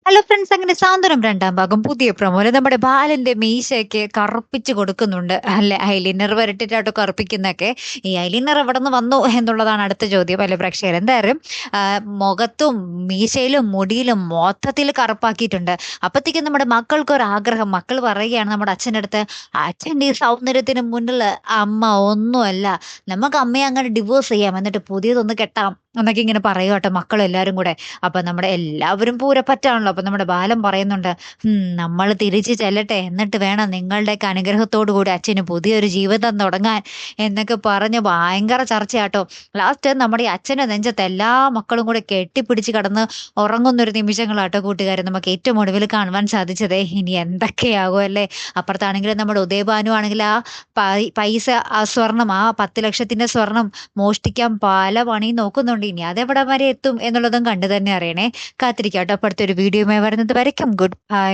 Hello friends, അങ്ങനെ സാന്ത്വനം രണ്ടാം ഭാഗം പുതിയ പ്രൊമോയില് നമ്മുടെ ബാലന്റെ മീശയൊക്കെ കറുപ്പിച്ച് കൊടുക്കുന്നുണ്ട് അല്ലെ, ഐലിനർ വരട്ടിട്ടാട്ടോ കറുപ്പിക്കുന്നൊക്കെ. ഈ ഐലിനർ എവിടെന്ന് വന്നു എന്നുള്ളതാണ് അടുത്ത ചോദ്യം അല്ലെ പ്രേക്ഷകർ. എന്തായാലും മുഖത്തും മീശയിലും മുടിയിലും മൊത്തത്തിൽ കറുപ്പാക്കിയിട്ടുണ്ട്. അപ്പത്തേക്കും നമ്മുടെ മക്കൾക്കൊരാഗ്രഹം. മക്കൾ പറയുകയാണ് നമ്മുടെ അച്ഛൻ്റെ അടുത്ത്, അച്ഛൻ്റെ ഈ സൗന്ദര്യത്തിന് മുന്നിൽ അമ്മ ഒന്നുമല്ല, നമുക്ക് അമ്മയെ അങ്ങനെ ഡിവോഴ്സ് ചെയ്യാം, എന്നിട്ട് പുതിയതൊന്ന് കെട്ടാം എന്നൊക്കെ ഇങ്ങനെ പറയുക കേട്ടോ മക്കളെല്ലാരും കൂടെ. അപ്പൊ നമ്മുടെ എല്ലാവരും പൂരപ്പറ്റാണല്ലോ. അപ്പൊ നമ്മുടെ ബാലൻ പറയുന്നുണ്ട്, നമ്മൾ തിരിച്ച് ചെല്ലട്ടെ, എന്നിട്ട് വേണം നിങ്ങളുടെയൊക്കെ അനുഗ്രഹത്തോടു കൂടി അച്ഛന് പുതിയൊരു ജീവിതം തുടങ്ങാൻ എന്നൊക്കെ പറഞ്ഞ് ഭയങ്കര ചർച്ചയാട്ടോ. ലാസ്റ്റ് നമ്മുടെ ഈ അച്ഛന്റെ നെഞ്ചത്ത് എല്ലാ മക്കളും കൂടെ കെട്ടിപ്പിടിച്ച് കടന്ന് ഉറങ്ങുന്നൊരു നിമിഷങ്ങളാട്ടോ കൂട്ടുകാരെ നമുക്ക് ഏറ്റവും ഒടുവിൽ കാണുവാൻ സാധിച്ചത്. ഇനി എന്തൊക്കെയാകും അല്ലേ. അപ്പുറത്താണെങ്കിലും നമ്മുടെ ഉദയഭാനു ആണെങ്കിൽ ആ പൈസ, ആ സ്വർണം, ആ 10 ലക്ഷത്തിന്റെ സ്വർണം മോഷ്ടിക്കാൻ പല പണിയും നോക്കുന്നുണ്ട്. ഇനി അതെവിടം വരെ എത്തും എന്നുള്ളതും കണ്ടു തന്നെ അറിയണേ. കാത്തിരിക്കാട്ടോ. അപ്പൊ അടുത്തൊരു വീഡിയോയുമായി വരുന്നത് വരയ്ക്കും. Good bye.